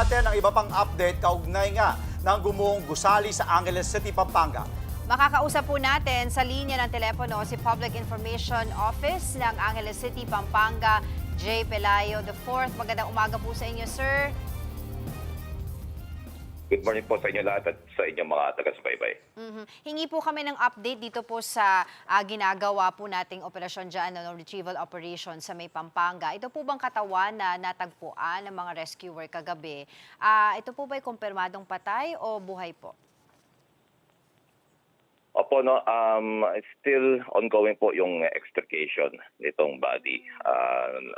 natin ang iba pang update kaugnay nga ng gumuhong gusali sa Angeles City, Pampanga. Makakausap po natin sa linya ng telepono si Public Information Office ng Angeles City, Pampanga, J. Pelayo IV. Magandang umaga po sa inyo, sir. Good morning po sa inyo lahat at sa inyong mga taga-subaybay. Hingi po kami ng update dito po sa ginagawa po nating operasyon dyan, retrieval operation sa may Pampanga. Ito po bang katawan na natagpuan ng mga rescuer kagabi? Ito po ba'y kumpirmadong patay o buhay po? Opo, no, still ongoing po yung extrication nitong body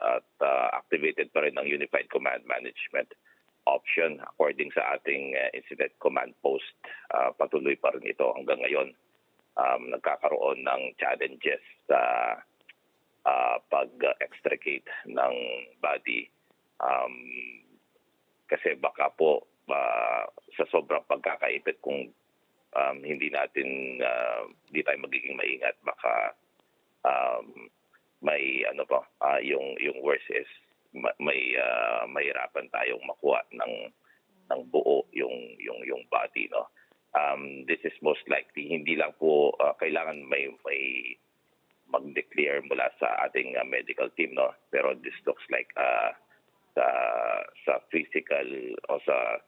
at activated pa rin ng Unified Command Management option according sa ating incident command post. Patuloy pa rin ito hanggang ngayon. Nagkakaroon ng challenges sa pag-extricate ng body kasi baka po sa sobrang pagkakaipit kung hindi tayo magiging maingat, baka may yung worst is mahirapan tayong makuha ng buo yung body, no. This is most likely hindi lang po kailangan may mag-declare mula sa ating medical team, no, pero this looks like sa physical o sa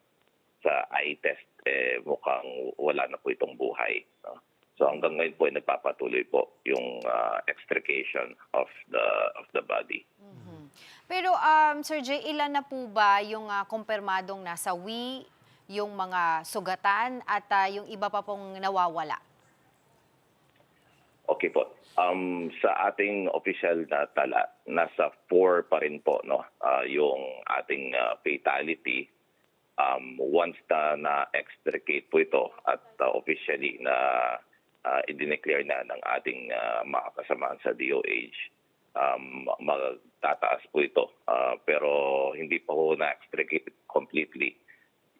eye test mukhang wala na po itong buhay, no? So hanggang ngayon po ay nagpapatuloy po yung extrication of the body. Pero Sir J, ilan na po ba yung kumpirmadong nasawi, yung mga sugatan at yung iba pa pong nawawala? Okay po. Sa ating official na tala, nasa 4 pa rin po, no, yung ating fatality. Once na-extricate po ito at officially na i-declare na ng ating mga kasamahan sa DOH, magtataas po ito. Pero hindi pa po na-extricate completely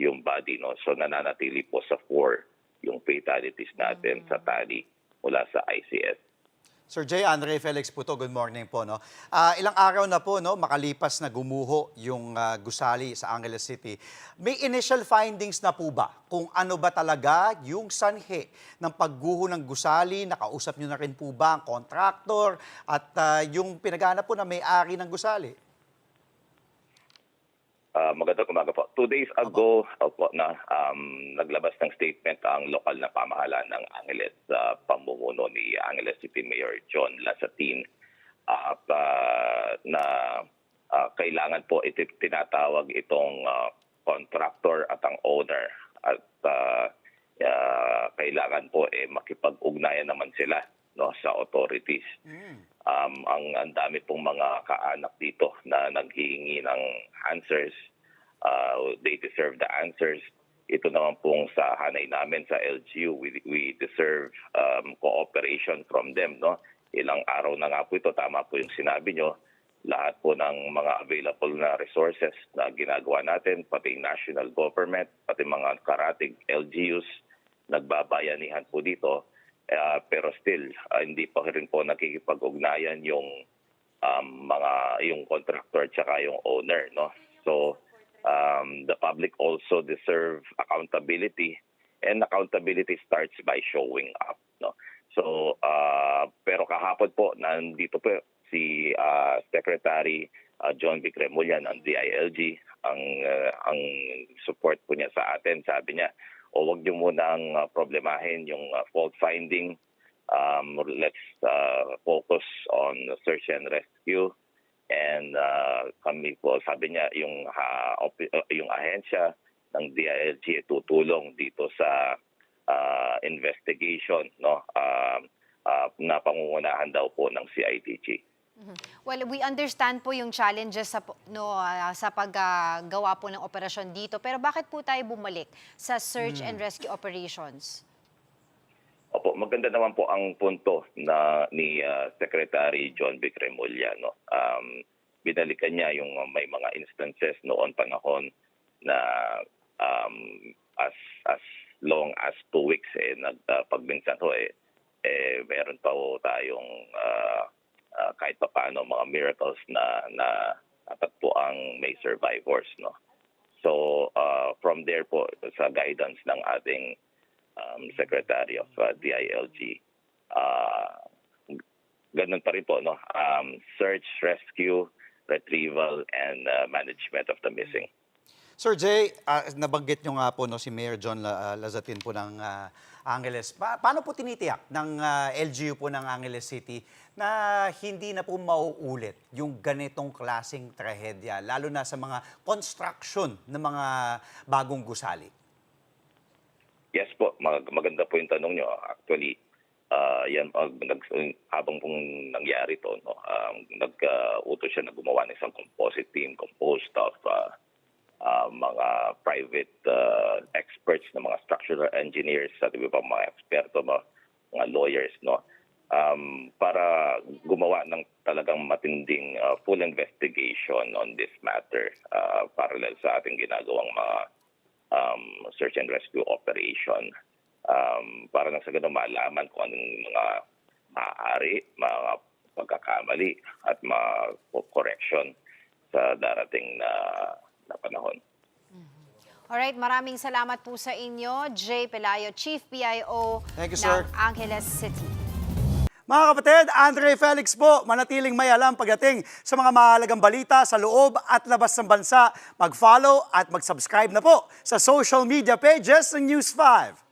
yung body, no? So nananatili po sa 4 yung fatalities natin sa tally mula sa ICS. Sir J. Andre Felix po to, good morning po. No? Ilang araw na po, no, makalipas na gumuho yung gusali sa Angeles City. May initial findings na po ba kung ano ba talaga yung sanhi ng pagguho ng gusali? Nakausap nyo na rin po ba ang contractor at yung pinagana po na may-ari ng gusali? Magandang umaga po. 2 days ago, naglabas ng statement ang lokal na pamahalaan ng Angeles sa pamumuno ni Angeles City Mayor John Lasatin na kailangan po tinatawag itong contractor at ang owner at kailangan po makipag-ugnayan naman sila, no, sa authorities. Ang dami pong mga kaanak dito na naghihingi ng answers. They deserve the answers. Ito naman pong sa hanay namin sa LGU, we deserve cooperation from them, no. Ilang araw na nga po ito, tama po yung sinabi nyo. Lahat po ng mga available na resources na ginagawa natin, pati national government, pati mga karatig LGUs, nagbabayanihan po dito. Pero still, hindi pa rin po nakikipag-ugnayan yung yung contractor at saka yung owner, no. So the public also deserve accountability, and accountability starts by showing up, no. So pero kahapon po nandito po si Secretary John V. Cremulyan ng DILG, ang support po niya sa atin. Sabi niya, huwag niyo munang problemahin yung fault finding. Let's focus on search and rescue. And kami po, sabi niya, yung ahensya ng DILG tutulong dito sa investigation, no, na pangungunahan daw po ng CIDG. Well, we understand po yung challenges sa paggawa po ng operasyon dito. Pero bakit po tayo bumalik sa search and rescue operations? Opo, maganda naman po ang punto ni Secretary John V. Cremulyan, no. Binalikan niya yung may mga instances noon panahon na as long as 2 weeks nagpagminsan ho meron pa ho tayong kahit pa paano mga miracles na natagpo ang may survivors, no. So from there po, sa guidance ng ating Secretary of DILG, ganun pa rin po, no? Search, rescue, retrieval, and management of the missing. Sir Jay, nabanggit nyo nga po no, si Mayor John Lazatin po ng Angeles. Paano po tinitiyak ng LGU po ng Angeles City na hindi na po mauulit yung ganitong klaseng trahedya, lalo na sa mga construction ng mga bagong gusali? Yes po, maganda po yung tanong nyo. Actually, yan, habang pong nangyari to, no, nag-utos siya na gumawa ng isang composite team composed of mga private experts na mga structural engineers at iba pang mga eksperto, mga lawyers, no, para gumawa ng talagang matinding full investigation on this matter, parallel sa ating ginagawang mga search and rescue operation, para nang sa ganun malaman kung anong mga maaari, mga pagkakamali at mga correction sa darating na panahon. Alright, maraming salamat po sa inyo, Jay Pelayo, Chief PIO Thank you, ng sir. Angeles City. Mga kapatid, Andre Felix po, manatiling may alam pagdating sa mga mahalagang balita sa loob at labas ng bansa. Mag-follow at mag-subscribe na po sa social media pages ng News 5.